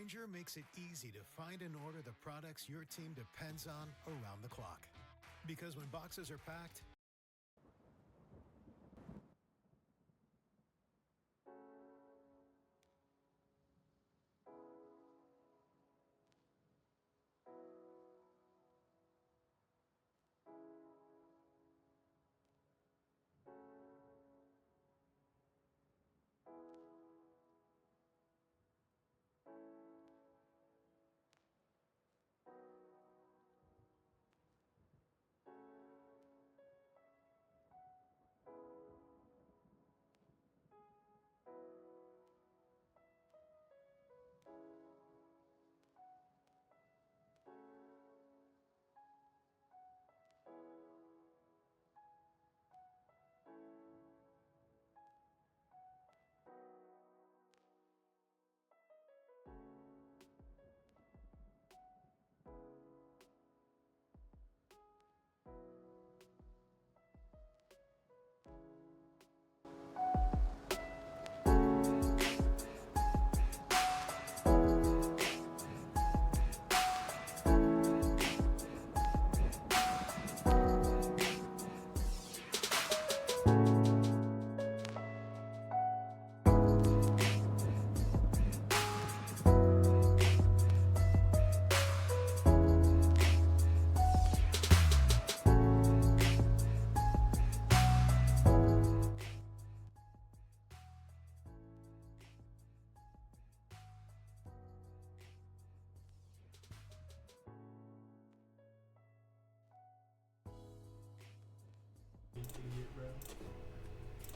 Grainger makes it easy to find and order the products your team depends on around the clock. Because when boxes are packed,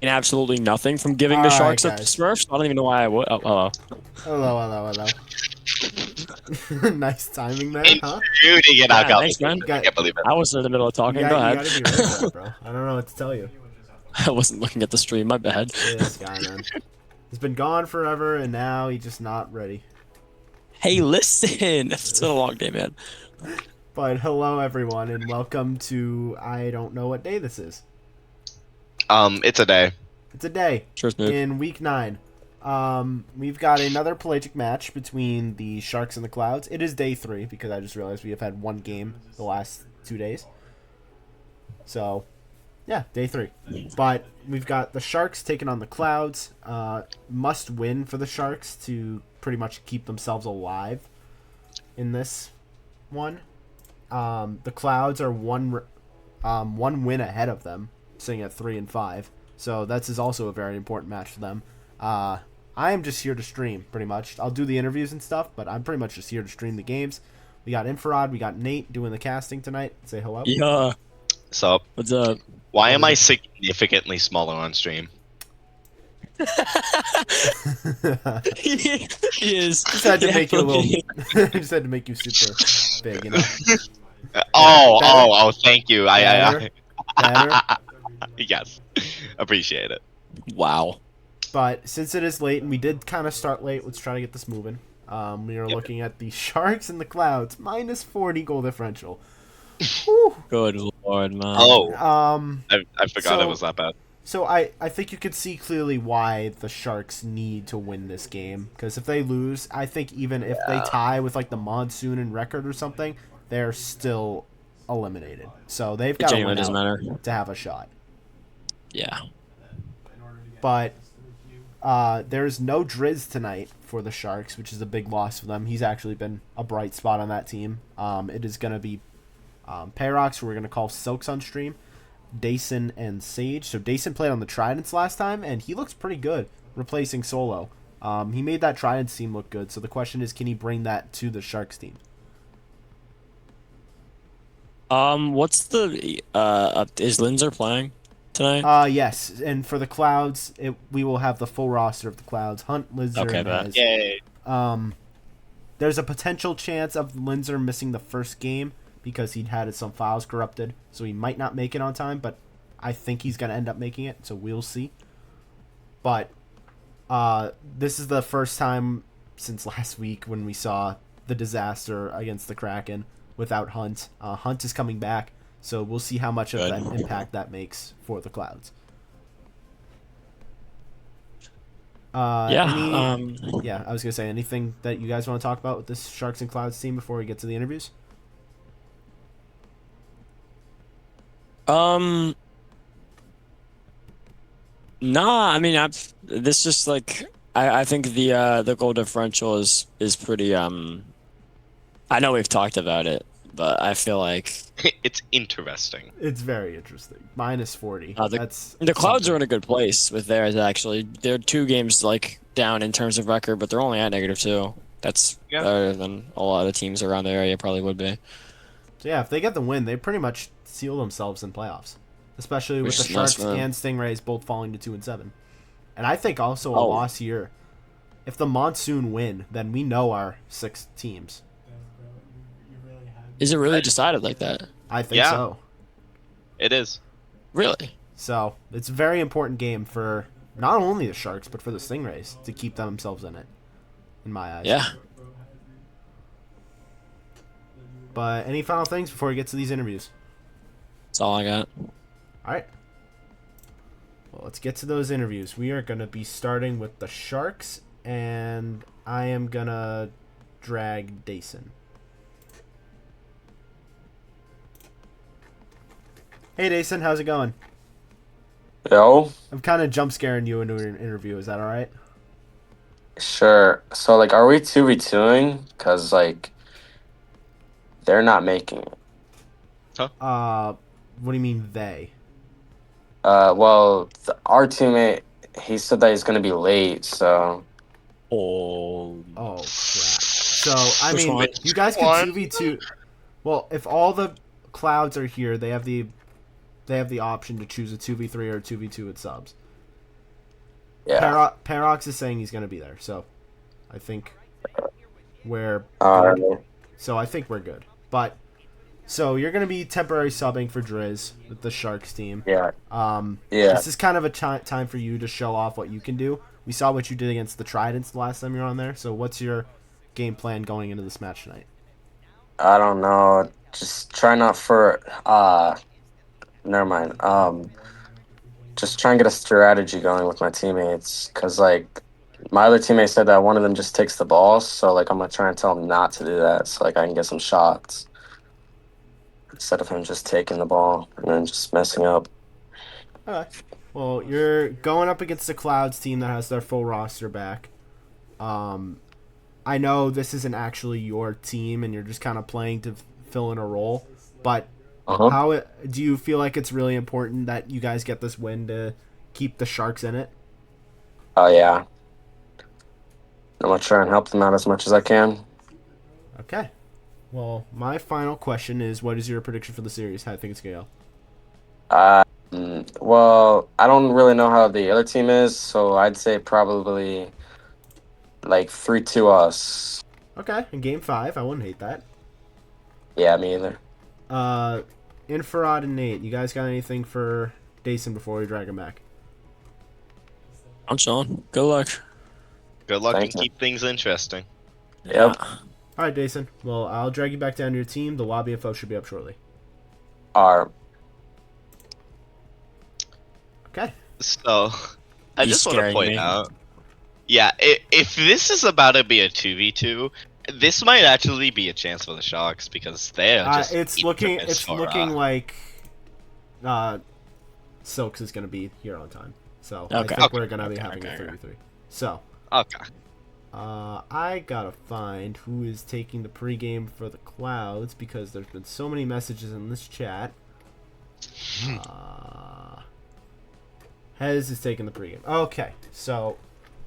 absolutely nothing from giving the Sharks a Smurf. I don't even know why I would. Oh, hello. Hello. Nice timing there, huh? Shooting it out. Thanks, man. I can't believe it. I was in the middle of talking. Go ahead. You gotta be ready for that, bro. I don't know what to tell you. I wasn't looking at the stream. My bad. Yeah, this guy, man. He's been gone forever, and now he's just not ready. Hey, listen. It's been a long day, man. But hello, everyone, and welcome to I don't know what day this is. It's a day. It's a day. Sure, dude. In week 9. We've got another pelagic match between the Sharks and the Clouds. It is day 3 because I just realized we have had one game the last 2 days. So, yeah, day 3. But we've got the Sharks taking on the Clouds. Must win for the Sharks to pretty much keep themselves alive in this one. The Clouds are one win ahead of them, sitting at 3-5. So that's is also a very important match for them. I am just here to stream, pretty much. I'll do the interviews and stuff, but I'm pretty much just here to stream the games. We got Infrared, we got Nate doing the casting tonight. Say hello. Yeah. So, What's up? why am I significantly smaller on stream? He is. Just had to make you a little. Just had to make you super big, you know. Oh! Thank you. Better? Yes, appreciate it. Wow. But since it is late, and we did kind of start late, let's try to get this moving. We are looking at the Sharks and the Clouds, minus 40 goal differential. Whew. Good lord, man. Oh, I forgot it was that bad. So I think you could see clearly why the Sharks need to win this game. Because if they lose, I think even if they tie with like the Monsoon and record or something, they're still eliminated. So they've got to win out to have a shot. Yeah. But there's no Driz tonight for the Sharks, which is a big loss for them. He's actually been a bright spot on that team. It is going to be Parox, who we're going to call Silks on stream, Dason, and Sage. So Dason played on the Tridents last time, and he looks pretty good, replacing Solo. He made that Tridents team look good, so the question is, can he bring that to the Sharks team? What's the is Linzer playing tonight? Yes, and for the Clouds, we will have the full roster of the Clouds. Hunt, Linzer, and Yay. There's a potential chance of Linzer missing the first game because he'd had some files corrupted, so he might not make it on time, but I think he's going to end up making it, so we'll see. But this is the first time since last week when we saw the disaster against the Kraken without Hunt. Hunt is coming back, so we'll see how much of an impact that makes for the Clouds. Yeah. Yeah, I was gonna say anything that you guys want to talk about with this Sharks and Clouds team before we get to the interviews. Um. Nah. I mean, this just like I think the goal differential is pretty. I know we've talked about it, but I feel like It's interesting. It's very interesting. -40. That's the Clouds something. are in a good place with theirs. Actually, they're 2 games like down in terms of record, but they're only at -2. That's Yeah. better than a lot of teams around the area probably would be. So yeah, if they get the win, they pretty much seal themselves in playoffs, especially with Which the is nice Sharks for them. and Stingrays both falling to 2-7. And I think also a Oh. loss here. If the Monsoon win, then we know our 6 teams. Is it really decided like that? I think Yeah. so. It is. Really? So it's a very important game for not only the Sharks but for the Stingrays to keep themselves in it. In my eyes. Yeah. But any final things before we get to these interviews? That's all I got. All right. Well, let's get to those interviews. We are going to be starting with the Sharks, and I am going to drag Dason. Hey, Dason, how's it going? Yo, I'm kind of jump scaring you into an interview. Is that all right? sure. So, like, are we 2v2ing? Because, like, they're not making it. What do you mean they? Well, our teammate, he said that he's going to be late, so. Oh. Oh, crap. So, I Which mean, one? you guys can One? 2v2. Well, if all the Clouds are here, they have the option to choose a 2v3 or a 2v2 with subs. Yeah. Parox is saying he's going to be there, so I think we're good. Alright. So I think we're good. But so you're going to be temporary subbing for Driz with the Sharks team. Yeah. Yeah. This is kind of a time for you to show off what you can do. We saw what you did against the Tridents the last time you were on there. So what's your game plan going into this match tonight? I don't know. Just try not for. Never mind. Just try and get a strategy going with my teammates. Because, like, my other teammate said that one of them just takes the ball. So, like, I'm going to try and tell him not to do that. So, like, I can get some shots. Instead of him just taking the ball and then just messing up. Okay. Well, you're going up against the Clouds team that has their full roster back. I know this isn't actually your team and you're just kind of playing to fill in a role, but Uh-huh. do you feel like it's really important that you guys get this win to keep the Sharks in it? Oh, yeah. I'm going to try and help them out as much as I can. Okay. Well, my final question is, what is your prediction for the series? How do you think it's going to go? Well, I don't really know how the other team is, so I'd say probably like 3-2 us. Okay, in Game 5, I wouldn't hate that. Yeah, me either. Infrared and Nate, you guys got anything for Dason before we drag him back? I'm chilling. Good luck. Good luck Thank and you. keep things interesting. Yep. All right, Dason. Well, I'll drag you back down to your team. The lobby info should be up shortly. Alright. Okay. So, I He's just want to scaring point me. out. Yeah, if this is about to be a 2v2, this might actually be a chance for the Sharks because they're just. It's infamous looking for, like Silks is going to be here on time. So I Okay. think we're going to be Okay, having a okay. 33. So Okay. I gotta find who is taking the pregame for the Clouds because there's been so many messages in this chat. Hez is taking the pregame. Okay, so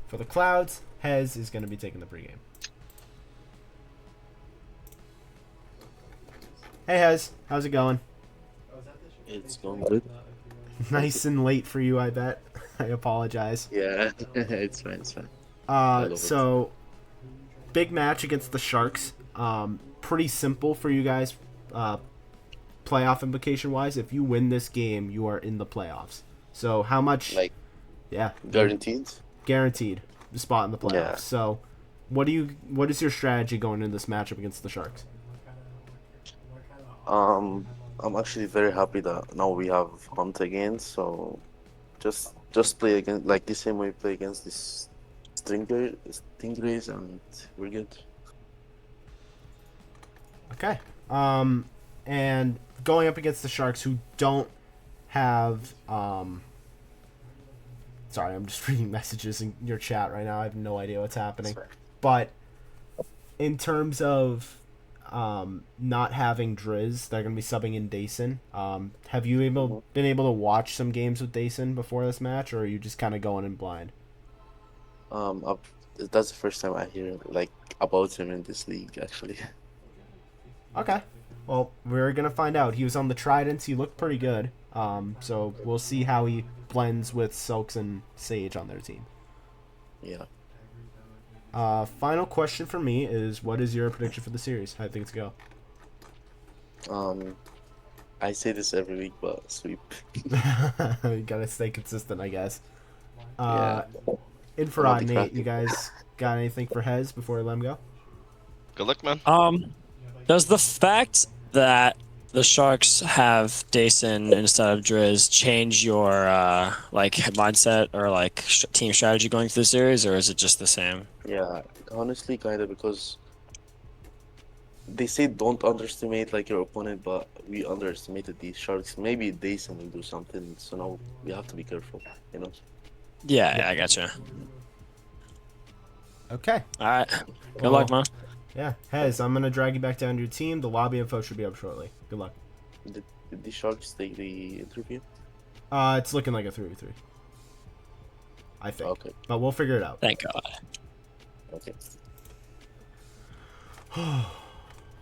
for the Clouds, Hez is going to be taking the pregame. Hey Hez, how's it going? It's going good. Nice and late for you, I bet. I apologize. Yeah, it's fine, it's fine. So big match against the Sharks. Pretty simple for you guys, playoff implication wise. If you win this game, you are in the playoffs. So how much? Like, Yeah, guaranteed? guaranteed the spot in the playoffs. Yeah. So what is your strategy going into this matchup against the Sharks? I'm actually very happy that now we have Hunt again, so just play against like the same way we play against this Stingrays, and we're good. Okay. And going up against the Sharks, who don't have sorry, I'm just reading messages in your chat right now. I have no idea what's happening. But in terms of not having Driz, they're going to be subbing in Dason. Have you been able to watch some games with Dason before this match, or are you just kind of going in blind? That's the first time I hear like about him in this league, actually. Okay. Well, we're going to find out. He was on the Tridents. He looked pretty good. So we'll see how he blends with Silks and Sage on their team. Yeah. Final question for me is, what is your prediction for the series? How do things go? I say this every week, but sweep. You gotta stay consistent, I guess. Yeah. Infrared, Nate, you guys got anything for Hez before I let him go? Good luck, man. Does the fact that the Sharks have Dason instead of Driz change your like mindset or like team strategy going through the series, or is it just the same? Yeah, honestly, kind of, because they say don't underestimate like your opponent, but we underestimated these Sharks. Maybe Dason will do something, so now we have to be careful, you know? Yeah, I gotcha. Okay. All right. Good luck, man. Yeah. Hez, I'm gonna drag you back down to your team. The lobby info should be up shortly. Good luck. Did the Sharks take the interview? It's looking like a 3v3. I think. Okay. But we'll figure it out. Thank God. Okay.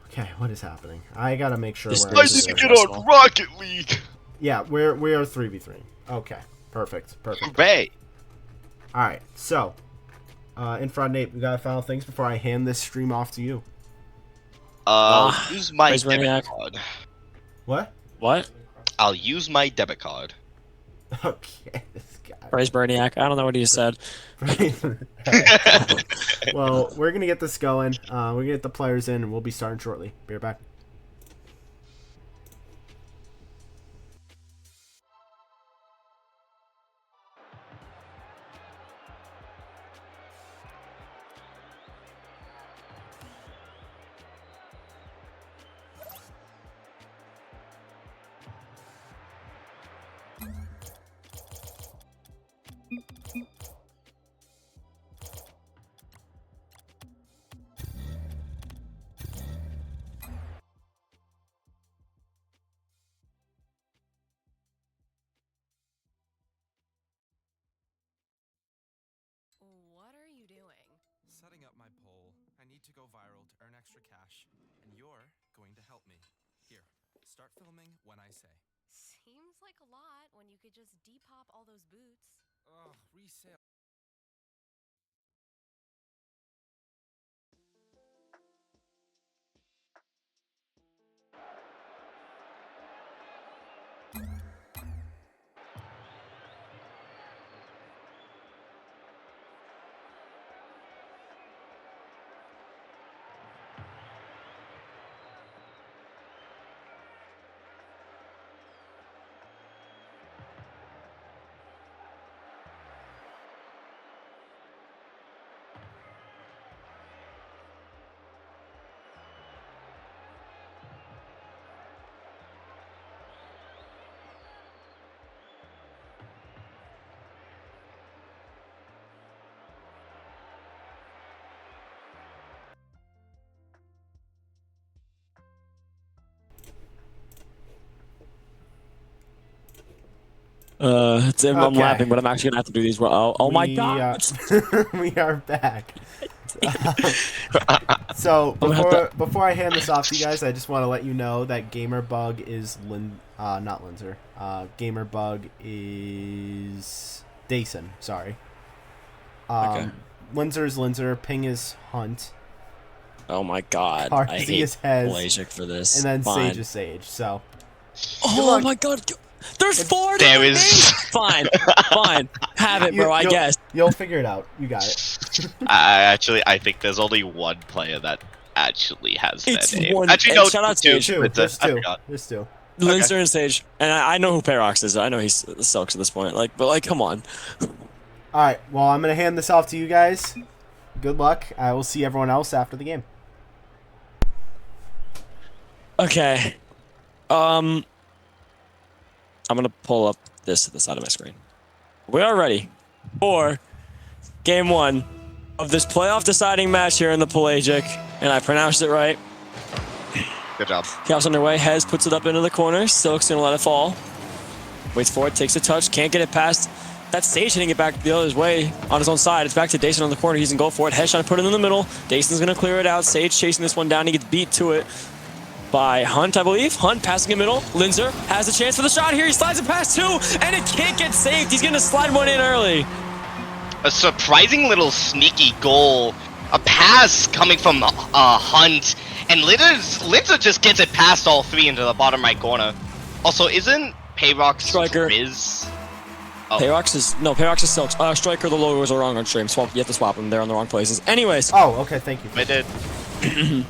Okay, what is happening? I gotta make sure This we're is I need to so get stressful. on Rocket League. Yeah, we are 3v3. Okay. Perfect. Hooray. Alright, so Infrared Nate, we got final things before I hand this stream off to you. Use my Praise debit Maniac. card. What? What? I'll use my debit card. Okay, this guy. Praise Berniak. I don't know what he said. Well, we're gonna get this going. We're gonna get the players in, and we'll be starting shortly. Be right back. What are you doing? Setting up my poll. I need to go viral to earn extra cash, and you're going to help me. Here, start filming when I say. Seems like a lot when you could just depop all those boots. Ugh, resale. I'm Okay. laughing, but I'm actually gonna have to do these. Oh my God! We are back. So before I hand this off to you guys, I just want to let you know that Gamerbug is not Linzer. Gamerbug is Dason. Sorry. Okay. Linzer is Linzer. Ping is Hunt. Oh my God! Tarzi I hate is Hez, Pelagic for this. and then Fine. Sage is Sage. So Oh luck. my God! There's 4 There different is- names. Fine. Have it, bro. I guess. you'll figure it out. You got it. I think there's only one player that actually has It's that name. one- Actually, and no, shout out two. Sage. Two. There's I two. forgot. There's two. Linzer and Sage, and I know who Perox is. I know he's sucks at this point. But come on. All right. Well, I'm gonna hand this off to you guys. Good luck. I will see everyone else after the game. Okay. I'm gonna pull up this at the side of my screen. We are ready for game 1 of this playoff deciding match here in the Pelagic, and I pronounced it right. Good job. Chaos underway. Hez puts it up into the corner. Silk's gonna let it fall. Waits for it, takes a touch, can't get it past. That's Sage hitting it back the other way on his own side. It's back to Dason on the corner. He's gonna go for it. Hez trying to put it in the middle. Dason's gonna clear it out. Sage chasing this one down. He gets beat to it by Hunt, I believe. Hunt passing in middle. Linzer has a chance for the shot here. He slides it past 2, and it can't get saved. He's gonna slide one in early. A surprising little sneaky goal. A pass coming from Hunt, and Linzer just gets it past all 3 into the bottom right corner. Also, isn't Payrock's Striker. Riz? Oh. Payrox is Silks. Striker, the logos are wrong on stream. You have to swap them. They're on the wrong places. Anyways. Oh, okay. Thank you. I did.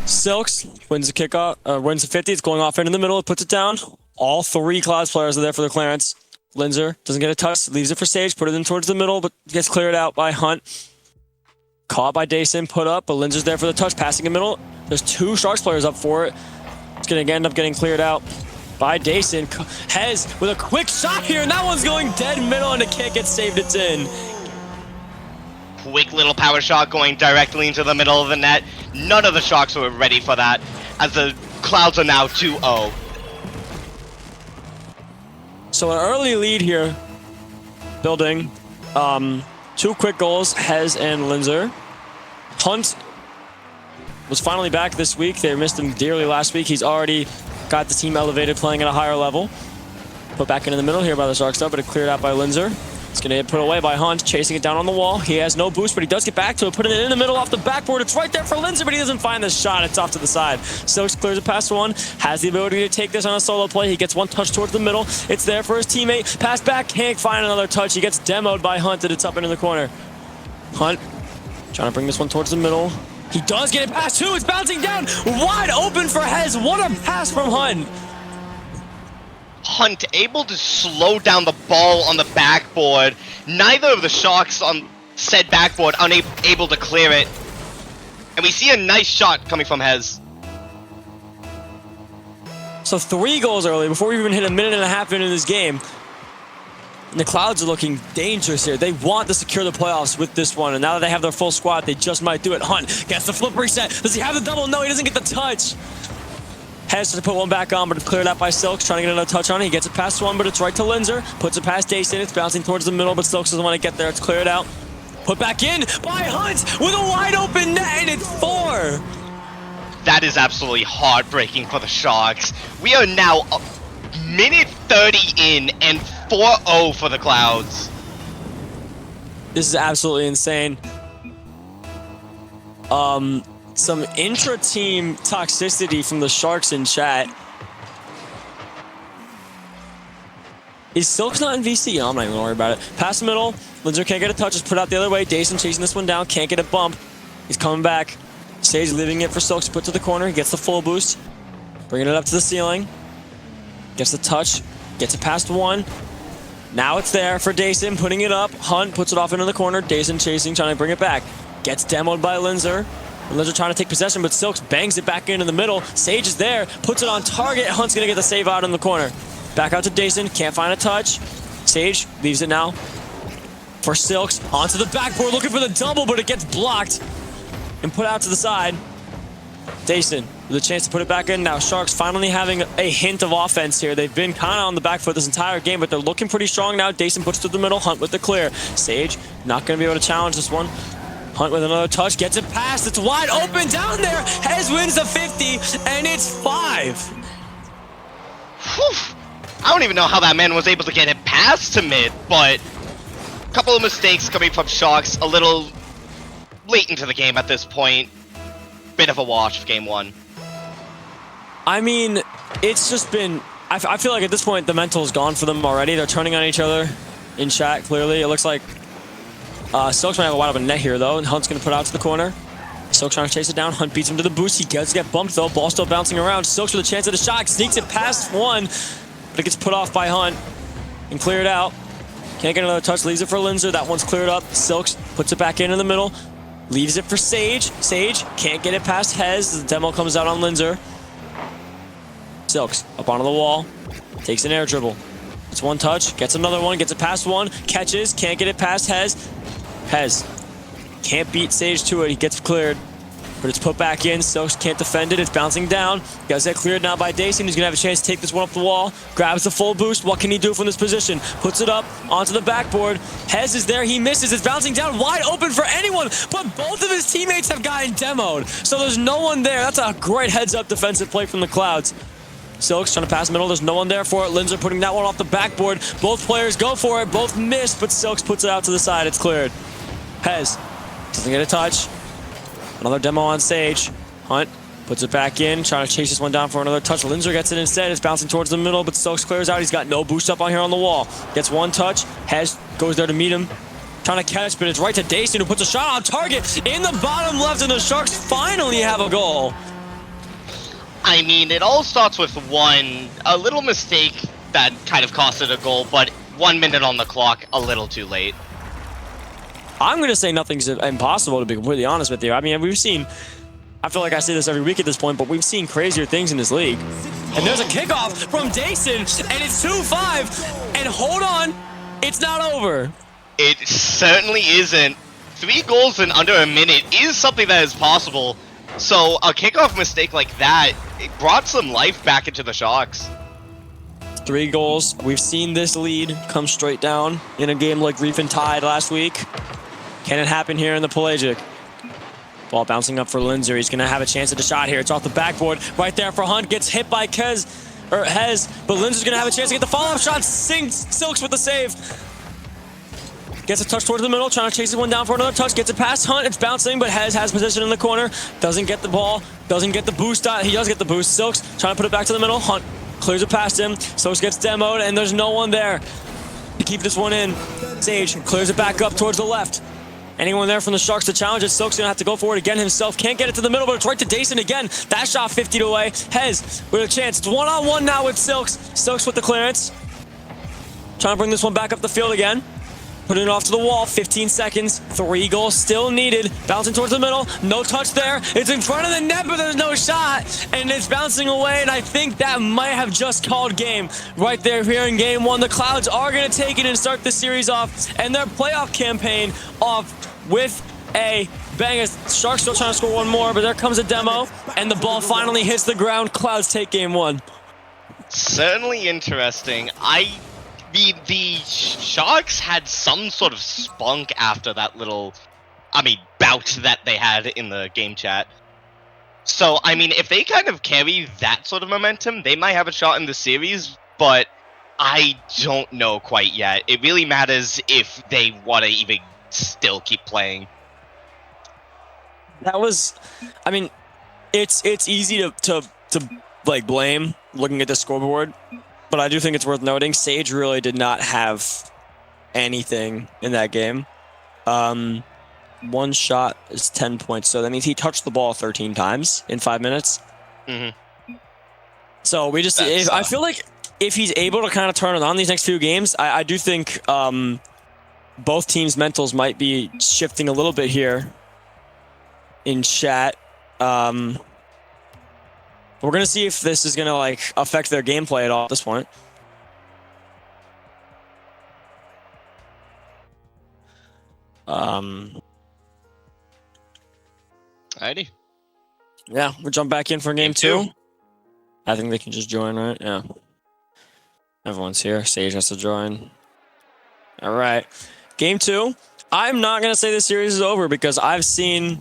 Silks wins the kickoff, wins the 50. It's going off into the middle. It puts it down. All 3 Clouds players are there for the clearance. Linzer doesn't get a touch. Leaves it for Sage. Put it in towards the middle, but gets cleared out by Hunt. Caught by Dason. Put up, but Linzer's there for the touch. Passing in middle. There's 2 Sharks players up for it. It's going to end up getting cleared out by Dason. Hez with a quick shot here, and that one's going dead middle, and it can't get saved. It's in. Quick little power shot going directly into the middle of the net. None of the Sharks were ready for that, as the Clouds are now 2-0. So an early lead here, building. 2 quick goals, Hez and Linzer. Hunt was finally back this week. They missed him dearly last week. He's already got the team elevated, playing at a higher level. Put back into the middle here by the Sharks, though, but it cleared out by Linzer. It's going to get put away by Hunt, chasing it down on the wall. He has no boost, but he does get back to it, putting it in the middle off the backboard. It's right there for Linzer, but he doesn't find the shot. It's off to the side. Silks clears it past 1, has the ability to take this on a solo play. He gets 1 touch towards the middle. It's there for his teammate. Pass back, can't find another touch. He gets demoed by Hunt, and it's up into the corner. Hunt trying to bring this one towards the middle. He does get it past 2. It's bouncing down. Wide open for Hez. What a pass from Hunt. Hunt able to slow down the ball on the backboard. Neither of the Sharks on said backboard unable to clear it. And we see a nice shot coming from Hez. So 3 goals early before we even hit a minute and a half into this game. And the Clouds are looking dangerous here. They want to secure the playoffs with this one. And now that they have their full squad, they just might do it. Hunt gets the flip reset. Does he have the double? No, he doesn't get the touch. Has to put one back on, but it's cleared out by Silks, trying to get another touch on it. He gets it past 1, but it's right to Linzer. Puts it past Dason. It's bouncing towards the middle, but Silks doesn't want to get there. It's cleared out. Put back in by Hunt with a wide open net, and it's 4. That is absolutely heartbreaking for the Sharks. We are now minute 30 in and 4-0 for the Clouds. This is absolutely insane. Some intra-team toxicity from the Sharks in chat. Is Silks not in VC? No, I'm not even gonna worry about it. Pass the middle. Linzer can't get a touch. It's put out the other way. Dason chasing this one down. Can't get a bump. He's coming back. Sage leaving it for Silks to put to the corner. He gets the full boost. Bringing it up to the ceiling. Gets the touch. Gets it past 1. Now it's there for Dason. Putting it up. Hunt puts it off into the corner. Dason chasing, trying to bring it back. Gets demoed by Linzer. Linzer trying to take possession, but Silks bangs it back into the middle. Sage is there. Puts it on target. Hunt's going to get the save out in the corner. Back out to Dason. Can't find a touch. Sage leaves it now for Silks. Onto the backboard, looking for the double, but it gets blocked and put out to the side. Dason with a chance to put it back in. Now Sharks finally having a hint of offense here. They've been kind of on the back foot this entire game, but they're looking pretty strong now. Dason puts to the middle. Hunt with the clear. Sage not going to be able to challenge this one. Hunt with another touch, gets it past. It's wide open down there. Hez wins the 50, and it's 5. Whew. I don't even know how that man was able to get it past to mid, but a couple of mistakes coming from Sharks. A little late into the game at this point. Bit of a wash for game 1. I mean, it's just been... I feel like at this point, the mental is gone for them already. They're turning on each other in chat, clearly. It looks like Silks might have a wide open net here, though, and Hunt's going to put out to the corner. Silks trying to chase it down. Hunt beats him to the boost. He does get bumped, though. Ball still bouncing around. Silks with a chance at a shot. Sneaks it past 1, but it gets put off by Hunt and cleared out. Can't get another touch. Leaves it for Linzer. That one's cleared up. Silks puts it back in the middle. Leaves it for Sage. Sage can't get it past Hez. The demo comes out on Linzer. Silks up onto the wall. Takes an air dribble. It's one touch. Gets another one. Gets it past one. Catches. Can't get it past Hez. Hez can't beat Sage to it. He gets cleared. But it's put back in. Silks can't defend it. It's bouncing down. Guys get cleared now by Dason. He's going to have a chance to take this one up the wall. Grabs the full boost. What can he do from this position? Puts it up onto the backboard. Hez is there. He misses. It's bouncing down wide open for anyone. But both of his teammates have gotten demoed. So there's no one there. That's a great heads-up defensive play from the Clouds. Silks trying to pass middle. There's no one there for it. Linzer putting that one off the backboard. Both players go for it. Both miss, but Silks puts it out to the side. It's cleared. Hez doesn't get a touch. Another demo on Sage. Hunt puts it back in, trying to chase this one down for another touch. Linzer gets it instead. It's bouncing towards the middle, but Stokes clears out. He's got no boost up on here on the wall. Gets one touch. Hez goes there to meet him. Trying to catch, but it's right to Dason, who puts a shot on target in the bottom left, and the Sharks finally have a goal. I mean, it all starts with a little mistake that kind of costed a goal, but 1 minute on the clock, a little too late. I'm going to say nothing's impossible, to be completely honest with you. I mean, we've seen, I feel like I say this every week at this point, but we've seen crazier things in this league. And there's a kickoff from Dason, and it's 2-5. And hold on, it's not over. It certainly isn't. 3 goals in under a minute is something that is possible. So a kickoff mistake like that, it brought some life back into the Sharks. 3 goals. We've seen this lead come straight down in a game like Reef and Tide last week. Can it happen here in the Pelagic? Ball bouncing up for Linzer. He's going to have a chance at a shot here. It's off the backboard. Right there for Hunt. Gets hit by Hez, but Linzer's going to have a chance to get the follow-up shot. Sinks Silks with the save. Gets a touch towards the middle. Trying to chase this one down for another touch. Gets it past Hunt. It's bouncing, but Hez has position in the corner. Doesn't get the ball. Doesn't get the boost. He does get the boost. Silks trying to put it back to the middle. Hunt clears it past him. Silks gets demoed, and there's no one there to keep this one in. Sage clears it back up towards the left. Anyone there from the Sharks to challenge it? Silk's gonna have to go for it again himself. Can't get it to the middle, but it's right to Dason again. That shot 50 away. Hez with a chance. It's one-on-one now with Silks. Silks with the clearance. Trying to bring this one back up the field again. Putting it off to the wall. 15 seconds. 3 goals still needed. Bouncing towards the middle. No touch there. It's in front of the net, but there's no shot. And it's bouncing away, and I think that might have just called game. Right there here in game 1. The Clouds are going to take it and start the series off and their playoff campaign off with a bang. Sharks still trying to score one more, but there comes a demo, and the ball finally hits the ground. Clouds take game 1. Certainly interesting. The Sharks had some sort of spunk after that little, bout that they had in the game chat. So, if they kind of carry that sort of momentum, they might have a shot in the series, but I don't know quite yet. It really matters if they want to even still keep playing. That was, it's easy to blame looking at the scoreboard. But I do think it's worth noting, Sage really did not have anything in that game. 1 shot is 10 points, so that means he touched the ball 13 times in 5 minutes. Mm-hmm. So I feel like if he's able to kind of turn it on these next few games, I do think both teams' mentals might be shifting a little bit here in chat. We're going to see if this is going to affect their gameplay at all at this point. Alrighty. Yeah, we'll jump back in for game 2. I think they can just join, right? Yeah. Everyone's here. Sage has to join. All right. Game 2. I'm not going to say this series is over because I've seen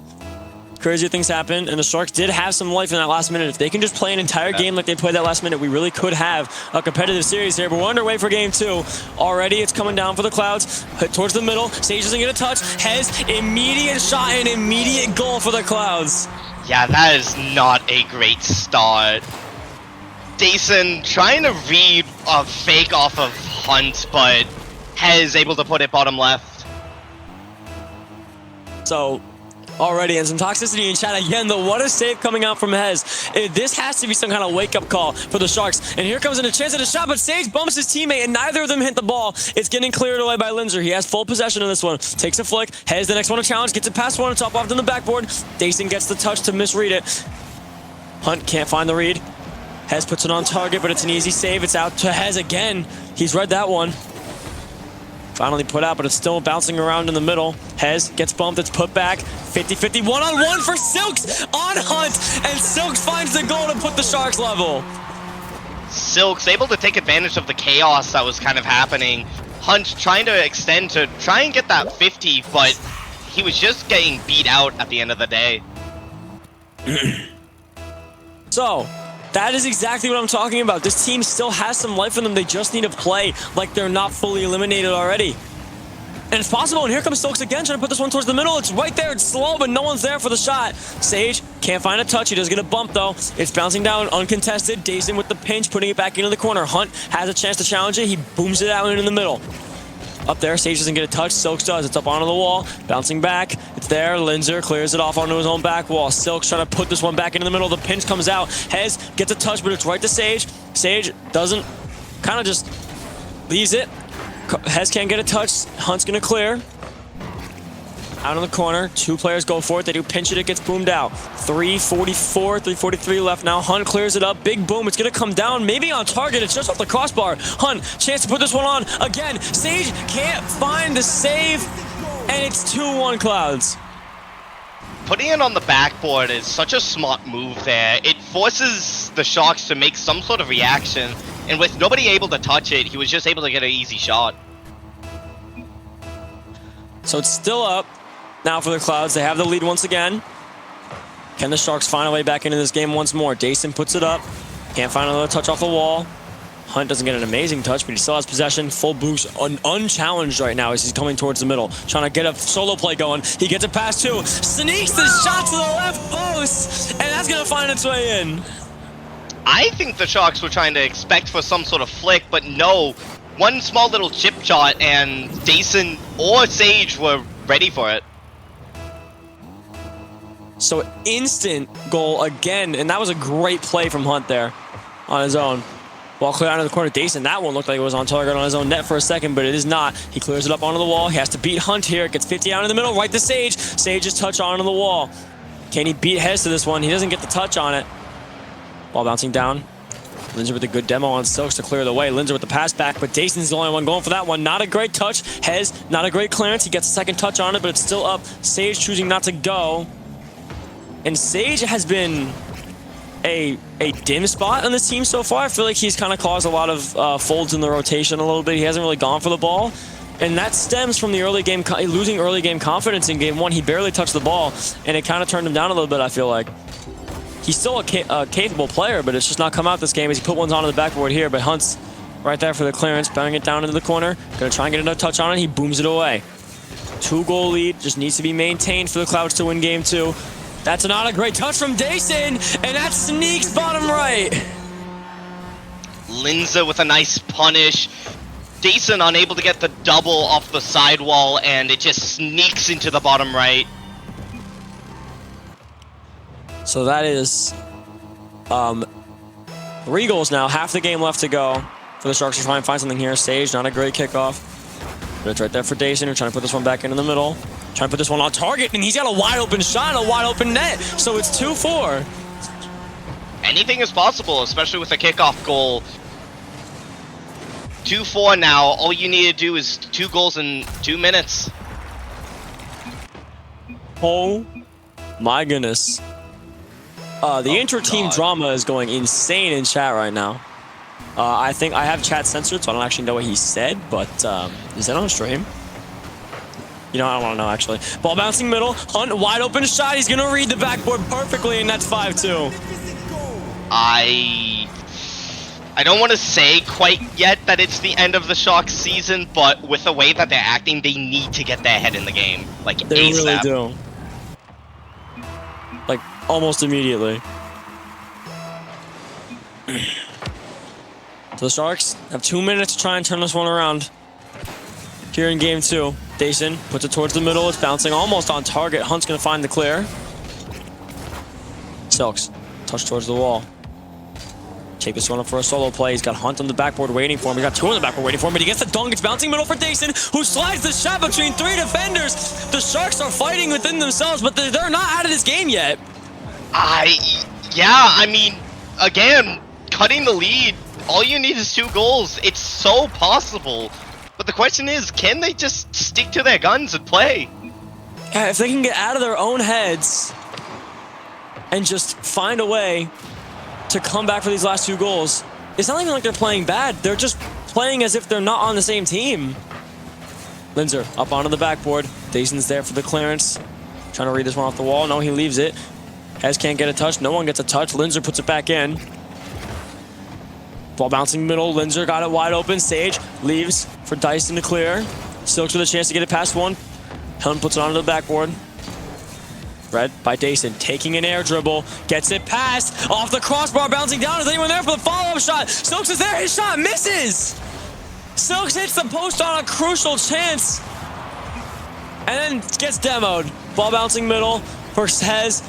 crazy things happen, and the Sharks did have some life in that last minute. If they can just play an entire game like they played that last minute, we really could have a competitive series here. But we're underway for game 2. Already, it's coming down for the Clouds. Towards the middle. Sage doesn't get a touch. Hez, immediate shot and immediate goal for the Clouds. Yeah, that is not a great start. Dason trying to read a fake off of Hunt, but Hez able to put it bottom left. So, already, and some toxicity in chat again, though. What a save coming out from Hez. This has to be some kind of wake-up call for the Sharks. And here comes in a chance at a shot, but Sage bumps his teammate, and neither of them hit the ball. It's getting cleared away by Linzer. He has full possession of this one. Takes a flick. Hez the next one to challenge. Gets it past one. It's up off to the backboard. Dason gets the touch to misread it. Hunt can't find the read. Hez puts it on target, but it's an easy save. It's out to Hez again. He's read that one. Finally put out, but it's still bouncing around in the middle. Hez gets bumped, it's put back. 50-50, one-on-one for Silks on Hunt, and Silks finds the goal to put the Sharks level. Silk's able to take advantage of the chaos that was kind of happening. Hunt trying to extend to try and get that 50, but he was just getting beat out at the end of the day. So, that is exactly what I'm talking about. This team still has some life in them. They just need to play like they're not fully eliminated already. And it's possible, and here comes Stokes again, trying to put this one towards the middle. It's right there, it's slow, but no one's there for the shot. Sage can't find a touch. He does get a bump, though. It's bouncing down, uncontested. Dason with the pinch, putting it back into the corner. Hunt has a chance to challenge it. He booms it out into the middle. Up there, Sage doesn't get a touch. Silks does. It's up onto the wall. Bouncing back. It's there. Linzer clears it off onto his own back wall. Silks trying to put this one back into the middle. The pinch comes out. Hez gets a touch, but it's right to Sage. Sage doesn't. Kind of just leaves it. Hez can't get a touch. Hunt's going to clear. Out in the corner. Two players go for it. They do pinch it. It gets boomed out. 3:44, 3:43 left now. Hunt clears it up. Big boom. It's going to come down. Maybe on target. It's just off the crossbar. Hunt, chance to put this one on again. Sage can't find the save. And it's 2-1 Clouds. Putting it on the backboard is such a smart move there. It forces the Sharks to make some sort of reaction. And with nobody able to touch it, he was just able to get an easy shot. So it's still up. Now for the Clouds, they have the lead once again. Can the Sharks find a way back into this game once more? Dason puts it up. Can't find another touch off the wall. Hunt doesn't get an amazing touch, but he still has possession. Full boost, unchallenged right now as he's coming towards the middle. Trying to get a solo play going. He gets it past two. Sneaks the shot to the left post. And that's going to find its way in. I think the Sharks were trying to expect for some sort of flick, but no. One small little chip shot, and Dason or Sage were ready for it. So instant goal again, and that was a great play from Hunt there on his own. Ball cleared out of the corner. Dason, that one looked like it was on target on his own net for a second, but it is not. He clears it up onto the wall. He has to beat Hunt here. It gets 50 out in the middle, right to Sage. Sage's touch onto the wall. Can he beat Hez to this one? He doesn't get the touch on it. Ball bouncing down. Linzer with a good demo on Silks to clear the way. Linzer with the pass back, but Dason's the only one going for that one. Not a great touch. Hez, not a great clearance. He gets a second touch on it, but it's still up. Sage choosing not to go. And Sage has been a dim spot on this team so far. I feel like he's kind of caused a lot of folds in the rotation a little bit. He hasn't really gone for the ball. And that stems from the early game, losing early game confidence in game one. He barely touched the ball, and it kind of turned him down a little bit, I feel like. He's still a capable player, but it's just not come out this game as he put ones onto the backboard here. But Hunt's right there for the clearance, banging it down into the corner. Gonna try and get another touch on it. He booms it away. 2-goal lead just needs to be maintained for the Clouds to win game two. That's not a great touch from Dason, and that sneaks bottom right. Linzer with a nice punish. Dason unable to get the double off the sidewall, and it just sneaks into the bottom right. So that is 3 goals now. Half the game left to go for the Sharks to try and find something here. Sage, not a great kickoff. But it's right there for Dason. We're trying to put this one back into the middle. Trying to put this one on target, and he's got a wide open shot, a wide open net. So it's 2-4. Anything is possible, especially with a kickoff goal. 2-4 now. All you need to do is 2 goals in 2 minutes. Oh my goodness. The inter-team drama is going insane in chat right now. I think I have chat censored, so I don't actually know what he said, but is that on stream? You know, I don't want to know, actually. Ball bouncing middle. Hunt, wide open shot. He's going to read the backboard perfectly, and that's 5-2. I don't want to say quite yet that it's the end of the Sharks season, but with the way that they're acting, they need to get their head in the game. Like, they ASAP. really do. Like, almost immediately. So the Sharks have 2 minutes to try and turn this one around here in game two. Dason puts it towards the middle. It's bouncing almost on target. Hunt's going to find the clear. Silks, touch towards the wall. Take this one up for a solo play. He's got Hunt on the backboard waiting for him. He got two on the backboard waiting for him, but he gets the dunk. It's bouncing middle for Dason, who slides the shot between three defenders. The Sharks are fighting within themselves, but they're not out of this game yet. Yeah, I mean, again, cutting the lead, all you need is 2 goals. It's so possible. But the question is, can they just stick to their guns and play? Yeah, if they can get out of their own heads and just find a way to come back for these last 2 goals, it's not even like they're playing bad. They're just playing as if they're not on the same team. Linzer up onto the backboard. Dason's there for the clearance. Trying to read this one off the wall. No, he leaves it. Hez can't get a touch. No one gets a touch. Linzer puts it back in. Ball bouncing middle. Linzer got it wide open. Sage leaves for Dyson to clear. Silks with a chance to get it past one. Hunt puts it onto the backboard. Read by Dason, taking an air dribble, gets it past, off the crossbar, bouncing down. Is anyone there for the follow-up shot? Silks is there, his shot misses! Silks hits the post on a crucial chance, and then gets demoed. Ball bouncing middle for Hez.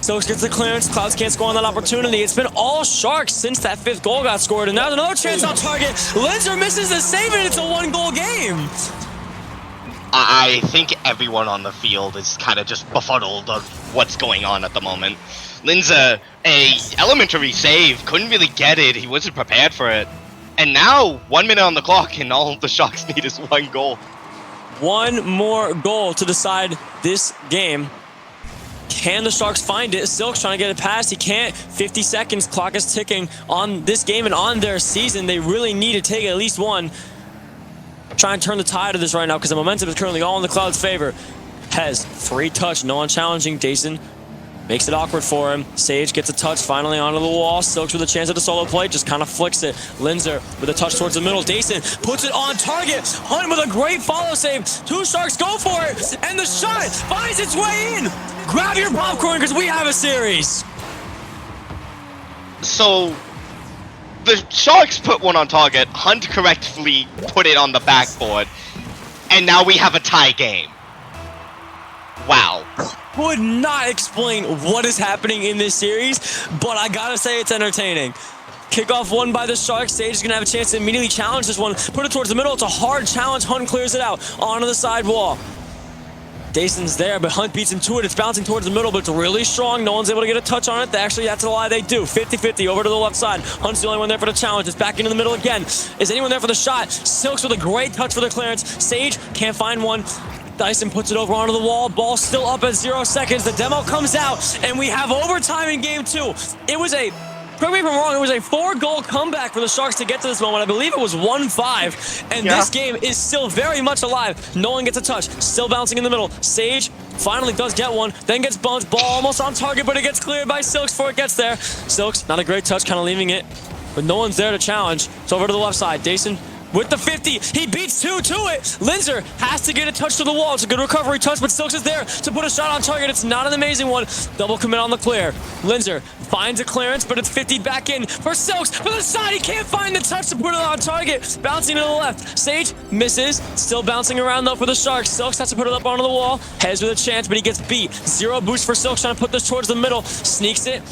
Silks gets the clearance, Clouds can't score on that opportunity. It's been all Sharks since that 5th goal got scored, and now another chance on target. Linzer misses the save, and it's a 1-goal game. I think everyone on the field is kind of just befuddled of what's going on at the moment. Linza, a elementary save, couldn't really get it. He wasn't prepared for it. And now, 1 minute on the clock, and all the Sharks need is 1 goal. 1 more goal to decide this game. Can the Sharks find it? Silk's trying to get it past. He can't. 50 seconds. Clock is ticking on this game and on their season. They really need to take at least one. Try and turn the tide of this right now because the momentum is currently all in the Clouds' favor. Hez, 3 touch, no one challenging. Dason makes it awkward for him. Sage gets a touch finally onto the wall. Silks with a chance at a solo play, just kind of flicks it. Linzer with a touch towards the middle. Dason puts it on target. Hunt with a great follow save. 2 Sharks go for it, and the shot finds its way in. Grab your popcorn because we have a series. So, the Sharks put one on target, Hunt correctly put it on the backboard, and now we have a tie game. Wow. Would not explain what is happening in this series, but I gotta say it's entertaining. Kickoff won by the Sharks. Sage is gonna have a chance to immediately challenge this one. Put it towards the middle. It's a hard challenge. Hunt clears it out onto the side wall. Dason's there, but Hunt beats him to it. It's bouncing towards the middle, but it's really strong. No one's able to get a touch on it. Actually, that's a lie. They do. 50-50 over to the left side. Hunt's the only one there for the challenge. It's back into the middle again. Is anyone there for the shot? Silks with a great touch for the clearance. Sage can't find one. Dyson puts it over onto the wall. Ball still up at 0 seconds. The demo comes out, and we have overtime in game 2. It was a... Correct me if I'm wrong, it was a 4-goal comeback for the Sharks to get to this moment. I believe it was 1-5, and this game is still very much alive. No one gets a touch, still bouncing in the middle. Sage finally does get one, then gets bumped. Ball almost on target, but it gets cleared by Silks before it gets there. Silks, not a great touch, kind of leaving it, but no one's there to challenge. It's over to the left side. Dason with the 50, he beats 2 to it. Linzer has to get a touch to the wall. It's a good recovery touch, but Silks is there to put a shot on target. It's not an amazing one. Double commit on the clear. Linzer finds a clearance, but it's 50 back in for Silks. For the side, he can't find the touch to put it on target. Bouncing to the left. Sage misses. Still bouncing around, though, for the Sharks. Silks has to put it up onto the wall. Hez with a chance, but he gets beat. 0 boost for Silks, trying to put this towards the middle. Sneaks it.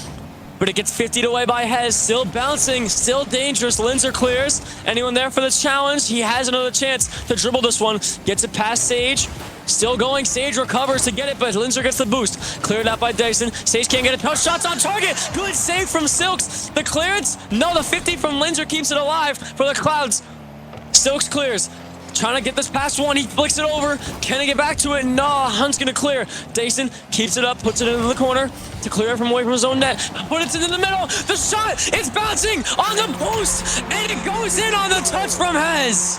But it gets 50'd away by Hez. Still bouncing, still dangerous. Linzer clears. Anyone there for the challenge? He has another chance to dribble this one. Gets it past Sage. Still going. Sage recovers to get it, but Linzer gets the boost. Cleared out by Dyson. Sage can't get it. Touch shots on target. Good save from Silks. The clearance? No, the 50 from Linzer keeps it alive for the Clouds. Silks clears. Trying to get this past one. He flicks it over. Can he get back to it? No, Hunt's going to clear. Dason keeps it up, puts it into the corner to clear it from away from his own net. But it's into the middle. The shot is bouncing on the post, and it goes in on the touch from Hez.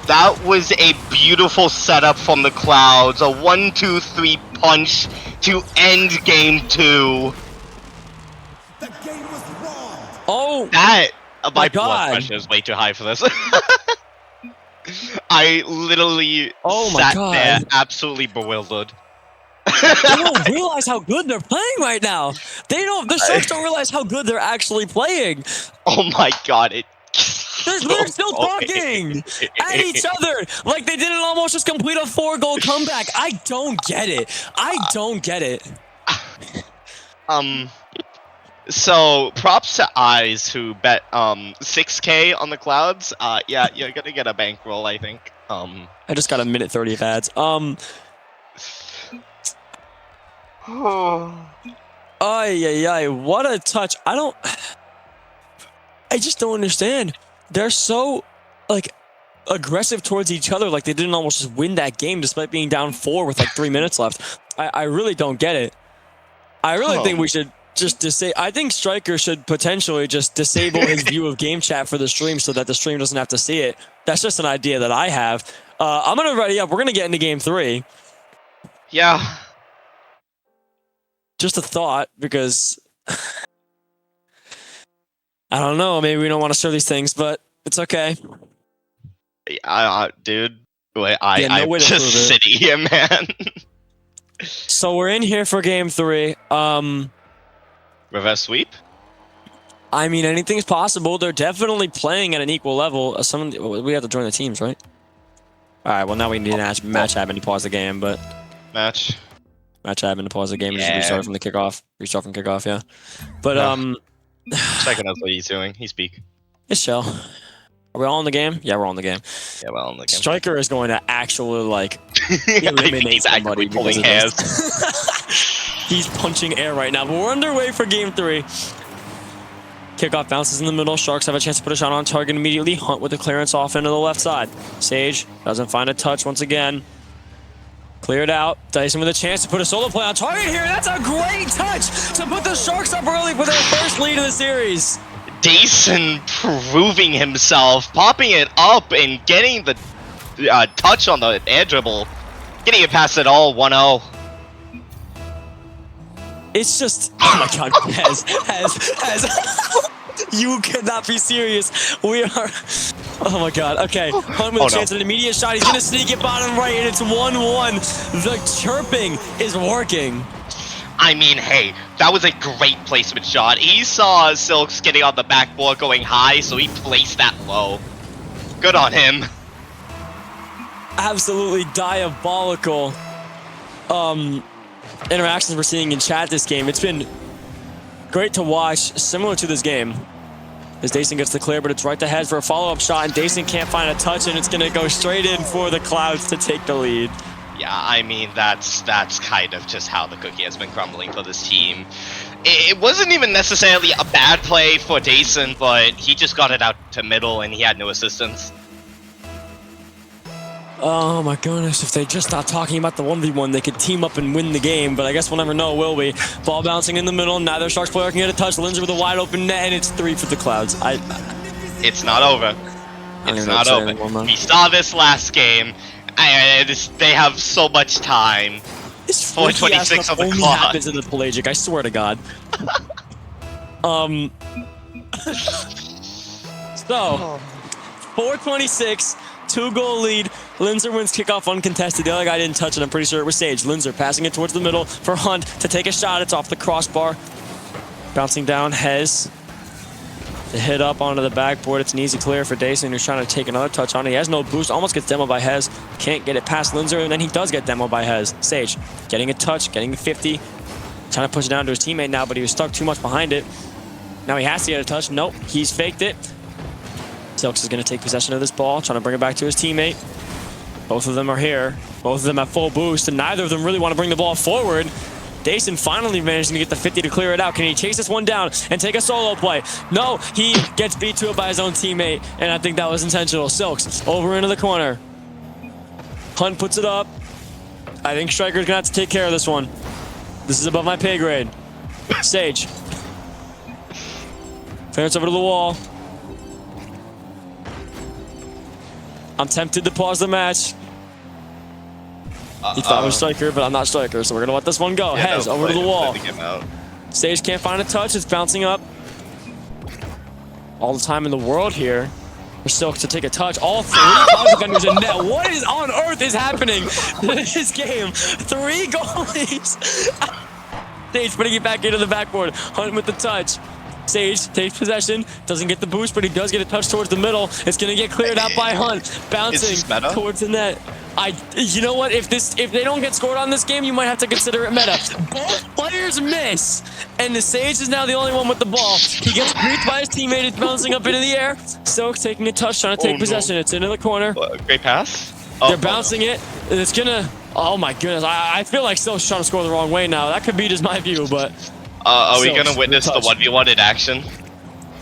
That was a beautiful setup from the Clouds. A 1-2-3 punch to end game 2. The game was wrong. Oh, That... my God. blood pressure is way too high for this. I literally sat there absolutely bewildered. they don't realize how good they're playing right now. The Sharks don't realize how good they're actually playing. Oh my god, They're still talking at each other like they didn't almost just complete a 4-goal comeback. I don't get it. So props to Eyes who bet 6K on the Clouds. Yeah, you're gonna get a bankroll, I think. I just got a minute 30 of ads. Ay, what a touch. I just don't understand. They're so like aggressive towards each other, like they didn't almost just win that game despite being down 4 with like 3 minutes left. I really don't get it. I really think we should just disable. I think Striker should potentially just disable his view of game chat for the stream so that the stream doesn't have to see it. That's just an idea that I have. I'm gonna ready up. We're gonna get into game 3. Yeah. Just a thought, because I don't know. Maybe we don't want to share these things, but it's okay. Dude, wait, I'm just sitting here, man. So we're in here for game 3. Reverse sweep? I mean, anything's possible. They're definitely playing at an equal level. We have to join the teams, right? All right. Well, now we need an match admin to pause the game, but match admin to pause the game and just restart from the kickoff. Restart from kickoff, yeah. But checking out what he's doing. He's peak. It's chill. Are we all in the game? Yeah, we're all in the game. Yeah, we're all in the game. Striker is going to actually like eliminate somebody. Pulling hairs. He's punching air right now, but we're underway for game 3. Kickoff bounces in the middle. Sharks have a chance to put a shot on target immediately. Hunt with the clearance off into the left side. Sage doesn't find a touch once again. Cleared out. Dyson with a chance to put a solo play on target here. That's a great touch to put the Sharks up early for their first lead of the series. Dyson proving himself, popping it up and getting the touch on the air dribble. Getting it past it all, 1-0. It's just, oh my god, Hez. You cannot be serious. We are, oh my god, okay. Hunt with a chance at an immediate shot. He's gonna sneak it bottom right, and it's 1-1. The chirping is working. I mean, hey, that was a great placement shot. He saw Silks getting on the backboard going high, so he placed that low. Good on him. Absolutely diabolical interactions we're seeing in chat this game. It's been great to watch, similar to this game. As Dason gets the clear, but it's right to head for a follow-up shot, and Dason can't find a touch, and it's going to go straight in for the Clouds to take the lead. Yeah, I mean, that's kind of just how the cookie has been crumbling for this team. It wasn't even necessarily a bad play for Dason, but he just got it out to middle, and he had no assistance. Oh my goodness, if they just stop talking about the 1v1, they could team up and win the game, but I guess we'll never know, will we? Ball bouncing in the middle, neither Sharks player can get a touch. Lindsay with a wide open net, and it's 3 for the Clouds. It's not over. It's not over. We saw this last game, and they have so much time. This 4:26 on the only clock. happens in the Pelagic, I swear to God. So, 4:26. 2-goal lead. Linzer wins kickoff uncontested. The other guy didn't touch it. I'm pretty sure it was Sage. Linzer passing it towards the middle for Hunt to take a shot. It's off the crossbar. Bouncing down. Hez. To hit up onto the backboard. It's an easy clear for Dason, who's trying to take another touch on it. He has no boost. Almost gets demoed by Hez. Can't get it past Linzer, and then he does get demoed by Hez. Sage getting a touch, getting a 50. Trying to push it down to his teammate now, but he was stuck too much behind it. Now he has to get a touch. Nope. He's faked it. Silks is going to take possession of this ball, trying to bring it back to his teammate. Both of them are here. Both of them have full boost, and neither of them really want to bring the ball forward. Dason finally managing to get the 50 to clear it out. Can he chase this one down and take a solo play? No, he gets beat to it by his own teammate, and I think that was intentional. Silks over into the corner. Hunt puts it up. I think Striker's going to have to take care of this one. This is above my pay grade. Sage. Clearance over to the wall. I'm tempted to pause the match. He thought I was Striker, but I'm not Striker, so we're gonna let this one go. Hez over to the wall. Sage can't find a touch. It's bouncing up. All the time in the world here for Silk to take a touch. All 3 defenders in net. What is on earth is happening in this game? 3 goalies. Sage putting it back into the backboard. Hunt with the touch. Sage takes possession, doesn't get the boost, but he does get a touch towards the middle. It's gonna get cleared out by Hunt, bouncing towards the net. You know what? If they don't get scored on this game, you might have to consider it meta. Both players miss, and the Sage is now the only one with the ball. He gets griefed by his teammate, it's bouncing up into the air. Silk taking a touch, trying to take possession. It's into the corner. Great pass. They're bouncing it. It's gonna. Oh my goodness! I feel like Silk's trying to score the wrong way now. That could be just my view, but. Are we gonna witness the 1v1 in action?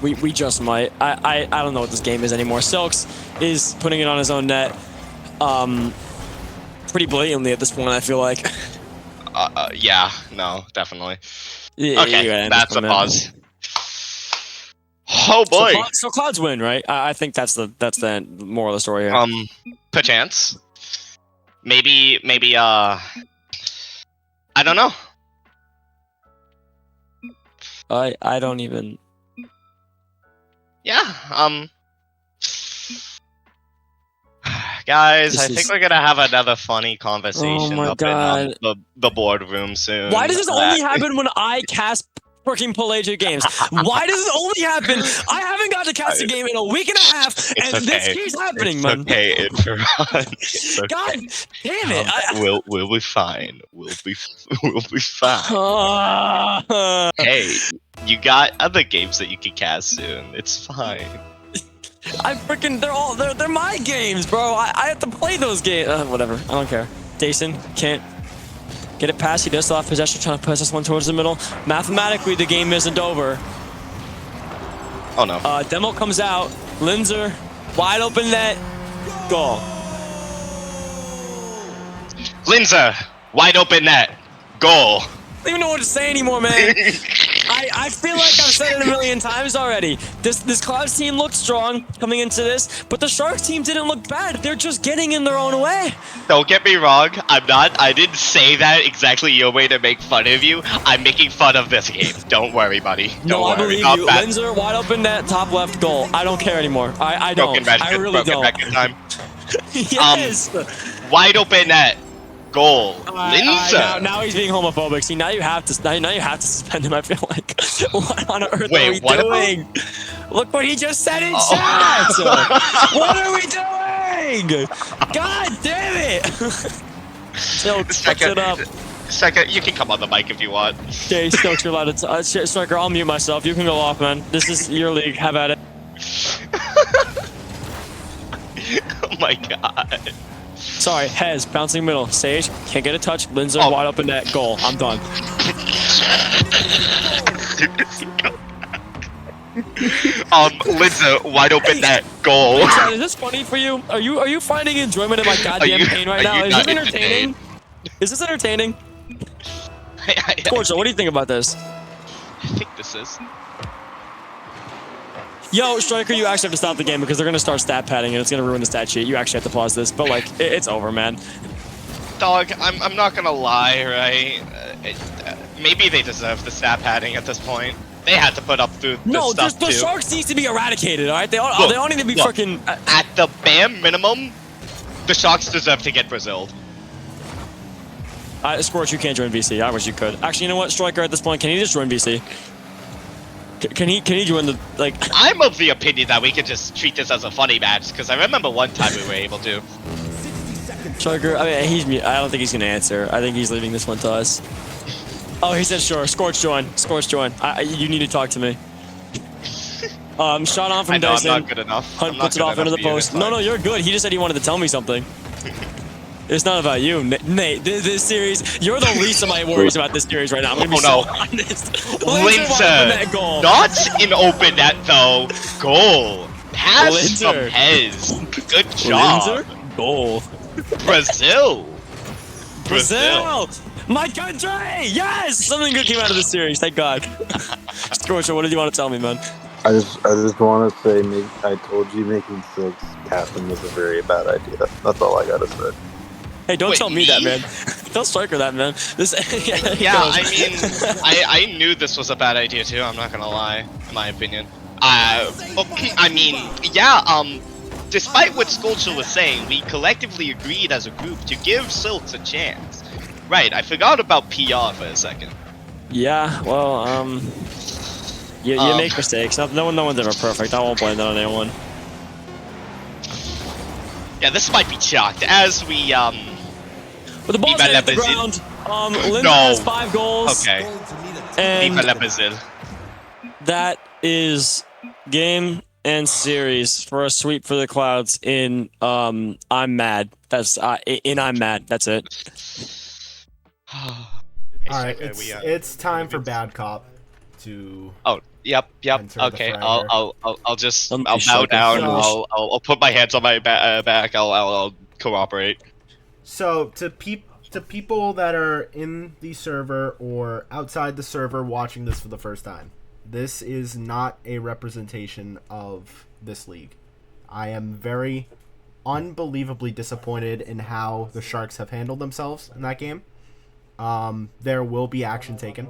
We just might. I don't know what this game is anymore. Silks is putting it on his own net. Pretty blatantly at this point, I feel like. Yeah, no, definitely. Yeah, okay, that's a pause. Oh boy. So Clouds win, right? I think that's the moral of the story here. Perchance. Maybe. I don't know. I don't even. Yeah. Guys, I think we're gonna have another funny conversation up in the boardroom soon. Why does this only happen when I cast freaking Pelagic games? Why does this only happen? I haven't got to cast a game in a week and a half, and this keeps happening, man. Okay, it's okay. God damn it! We'll be fine. We'll be fine. Hey, you got other games that you can cast soon. It's fine. They're my games, bro. I have to play those games. Whatever. I don't care. Dason can't get it past. He does still have possession, trying to push this one towards the middle. Mathematically, the game isn't over. Oh no. Demo comes out. Linzer, wide open net. Goal. Linzer, wide open net. Goal. I don't even know what to say anymore, man. I feel like I've said it a million times already. This Clouds team looked strong coming into this, but the Sharks team didn't look bad. They're just getting in their own way. Don't get me wrong. I didn't say that exactly your way to make fun of you. I'm making fun of this game. Don't worry, buddy. Don't worry. I believe you. Linzer, wide open net, top left goal. I don't care anymore. I don't. I really don't. Broken time. Yes. Wide open net. Goal. Linzer. Now he's being homophobic. See, now you have to suspend him. I feel like. What on earth are we doing? Look what he just said in chat. What are we doing? God damn it! Stokes, it up. Second, you can come on the mic if you want. Okay, Stokes, you're allowed to. Striker, I'll mute myself. You can go off, man. This is your league. Have at it. Oh my god. Sorry, Hez, bouncing middle. Sage, can't get a touch. Linzer, wide open net. Goal. I'm done. Linzer, wide open net. Goal. Is this funny for you? Are you finding enjoyment in my goddamn pain right now? Is this entertaining? Is this entertaining? Corso, what do you think about this? I think this is. Yo, Striker, you actually have to stop the game because they're going to start stat padding and it's going to ruin the stat sheet. You actually have to pause this, but like, it's over, man. Dog, I'm not going to lie, right? Maybe they deserve the stat padding at this point. They had to put up through this stuff the too. Sharks needs to be eradicated, alright? They all need to be freaking... At the bare minimum, the Sharks deserve to get Braziled. Scorch, you can't join VC. I wish you could. Actually, you know what, Striker, at this point, can he just join VC? Can he join the, like... I'm of the opinion that we can just treat this as a funny match, because I remember one time we were able to. Striker, I mean, I don't think he's going to answer. I think he's leaving this one to us. Oh, he said sure. Scorch join. Scorch join. You need to talk to me. Shot on from Dyson. I'm not good enough. Hunt puts it off into the post. No, you're good. He just said he wanted to tell me something. It's not about you, Nate. This series, you're the least of my worries about this series right now. I'm gonna be so honest. Linzer, not in open net though. Goal. Pass from Hez. Good job. Linzer, goal. Brazil. My country! Yes! Something good came out of this series, thank God. Scorcher, what did you want to tell me, man? I just want to say, I told you making 6 captain was a very bad idea. That's all I gotta say. Hey, don't tell me that, man. Tell Striker that, man. I mean, I knew this was a bad idea too. I'm not gonna lie, in my opinion. I mean, yeah. Despite what Sculpture was saying, we collectively agreed as a group to give Silks a chance. Right, I forgot about PR for a second. Yeah, well, You make mistakes. No one's ever perfect. I won't blame that on anyone. Yeah, this might be chalked as we But the ball's Viva hit the Leipzig. ground. Lindsay No. has 5 goals. Okay. And Viva Leipzig. that is game and series for a sweep for the Clouds in I'm mad. That's I'm mad. That's it. All right, it's time for Bad Cop to. Oh, yep. enter the Okay, fragger. I'll bow sure down. So- I'll put my hands on my back. I'll cooperate. So to people that are in the server or outside the server watching this for the first time, this is not a representation of this league. I am very unbelievably disappointed in how the Sharks have handled themselves in that game. There will be action taken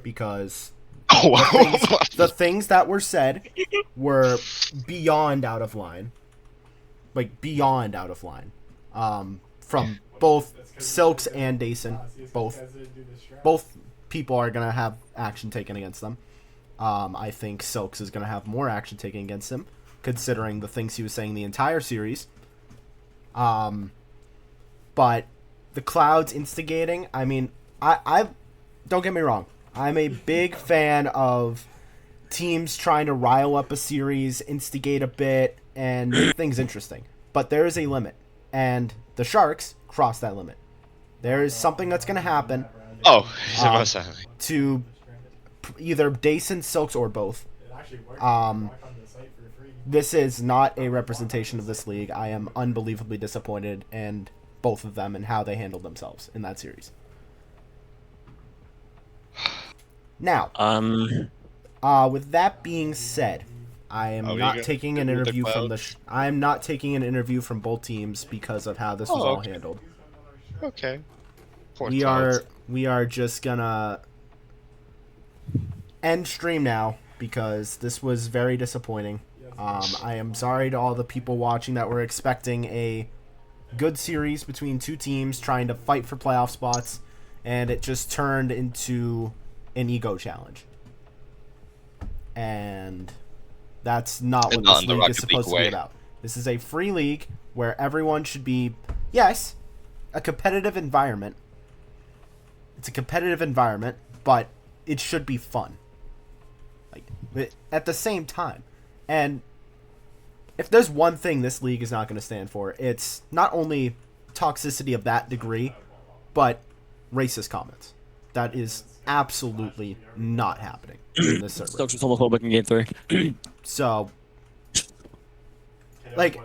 because Oh wow. the things that were said were beyond out of line. Like, beyond out of line. From both Silks and Dason. Both people are going to have action taken against them. I think Silks is going to have more action taken against him, considering the things he was saying the entire series. But the Clouds instigating, I mean, I don't get me wrong. I'm a big fan of teams trying to rile up a series, instigate a bit, and make things interesting. But there is a limit, and the Sharks cross that limit. There is something that's going to happen Oh, most definitely. to either Dason, Silks, or both. This is not a representation of this league. I am unbelievably disappointed in both of them and how they handled themselves in that series. Now, with that being said, I am not taking an interview from I am not taking an interview from both teams because of how this was all handled. Okay. We are just gonna end stream now because this was very disappointing. I am sorry to all the people watching that were expecting a good series between two teams trying to fight for playoff spots, and it just turned into an ego challenge. And that's not what this league is supposed to be about. This is a free league where everyone should be, yes, a competitive environment. It's a competitive environment, but it should be fun. Like, at the same time. And if there's one thing this league is not going to stand for, it's not only toxicity of that degree, but racist comments. That is absolutely not happening in this server. Stokes was homophobic in Game 3. So, like,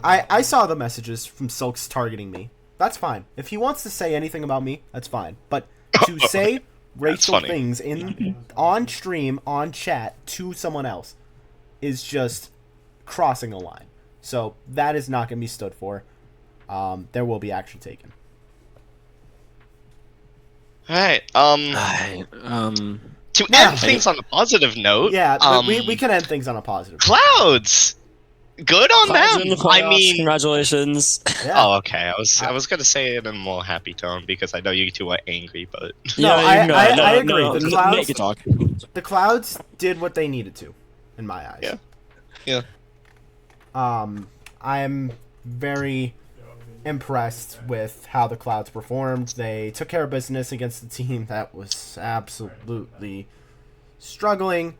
I saw the messages from Silks targeting me. That's fine. If he wants to say anything about me, that's fine. But to say racial things on stream, on chat, to someone else is just crossing a line. So that is not going to be stood for. There will be action taken. Alright, to Yeah. end things on a positive note, Yeah, we can end things on a positive. Clouds! Good on Clouds them! in the playoffs, I mean... Congratulations. Yeah. Oh, okay, I was gonna say it in a more happy tone, because I know you two are angry, but... No, I agree. No, The Clouds- Nate can talk. The Clouds did what they needed to, in my eyes. Yeah. I am very impressed with how the Clouds performed. They took care of business against a team that was absolutely struggling.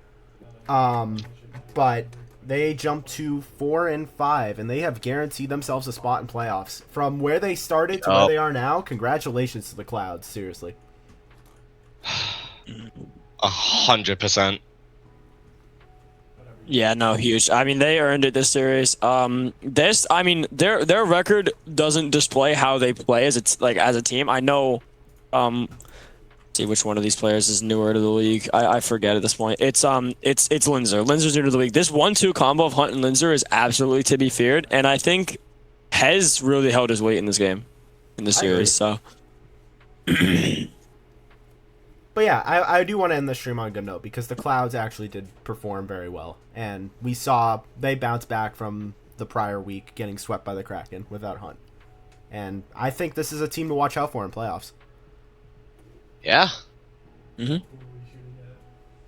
But they jumped to 4-5, and they have guaranteed themselves a spot in playoffs. From where they started to where they are now, congratulations to the Clouds, seriously. 100%. Yeah, no, huge. I mean, they earned it this series. Their record doesn't display how they play as a team. I know. See which one of these players is newer to the league. I forget at this point. It's Linzer. Linzer's new to the league. This 1-2 combo of Hunt and Linzer is absolutely to be feared, and I think Hez really held his weight in this game, in this series. So. But yeah, I do want to end the stream on a good note because the Clouds actually did perform very well. And we saw they bounced back from the prior week getting swept by the Kraken without Hunt. And I think this is a team to watch out for in playoffs. Yeah.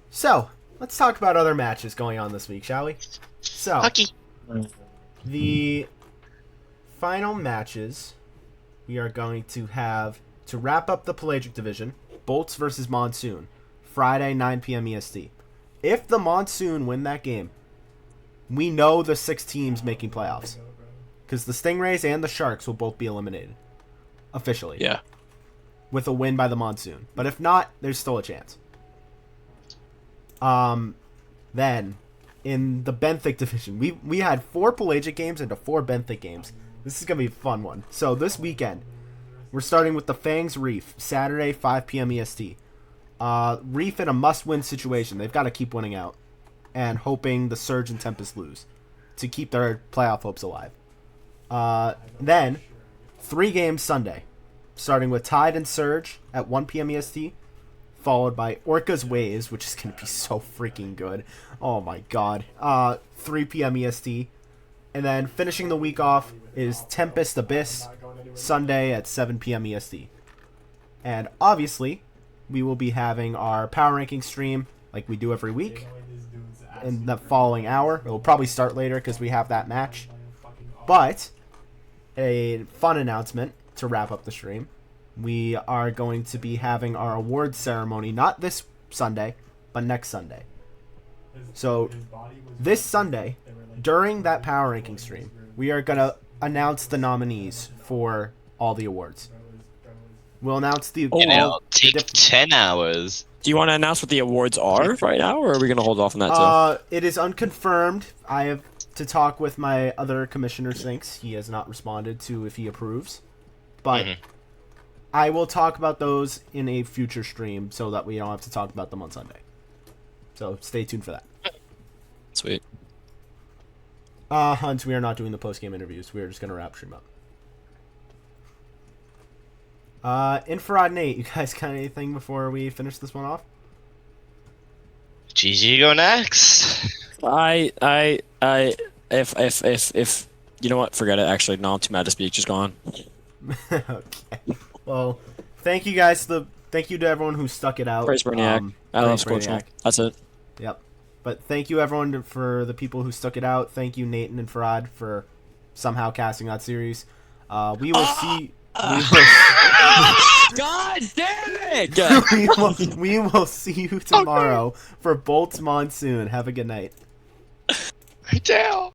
So, let's talk about other matches going on this week, shall we? So, Hockey. the final matches we are going to have to wrap up the Pelagic Division, Bolts versus Monsoon, Friday, 9 p.m. EST. If the Monsoon win that game, we know the 6 teams making playoffs. Because the Stingrays and the Sharks will both be eliminated. Officially. Yeah. With a win by the Monsoon. But if not, there's still a chance. Then, in the Benthic Division, we had 4 Pelagic games into 4 Benthic games. This is going to be a fun one. So, this weekend, we're starting with the Fangs Reef, Saturday, 5 p.m. EST. Reef in a must-win situation. They've got to keep winning out. And hoping the Surge and Tempest lose to keep their playoff hopes alive. Then, 3 games Sunday. Starting with Tide and Surge at 1 p.m. EST. Followed by Orca's Waves, which is going to be so freaking good. Oh my god. 3 p.m. EST. And then finishing the week off is Tempest Abyss, Sunday at 7 p.m. EST. And obviously, we will be having our power ranking stream like we do every week in the following hour. It will probably start later because we have that match. But, a fun announcement to wrap up the stream. We are going to be having our awards ceremony, not this Sunday, but next Sunday. So, this Sunday, during that power ranking stream, we are going to announce the nominees for all the awards. We'll announce the... It'll take 10 hours. Do you want to announce what the awards are right now, or are we going to hold off on that too? It is unconfirmed. I have to talk with my other commissioner, Sinks. He has not responded to if he approves. But I will talk about those in a future stream so that we don't have to talk about them on Sunday. So stay tuned for that. Sweet. Hunt, we are not doing the post-game interviews. We are just going to wrap stream up. Infrared Nate, you guys got anything before we finish this one off? GG go next. If you know what, forget it. Actually, no, I'm too mad to speak. Just go on. Okay. Well, thank you guys. Thank you to everyone who stuck it out. Praise Brainiac. I love Scorchmal. That's it. Yep. But thank you everyone for the people who stuck it out. Thank you Nate and Farad for somehow casting that series. We will see. God damn it! we will see you tomorrow for Bolts Monsoon. Have a good night. Down.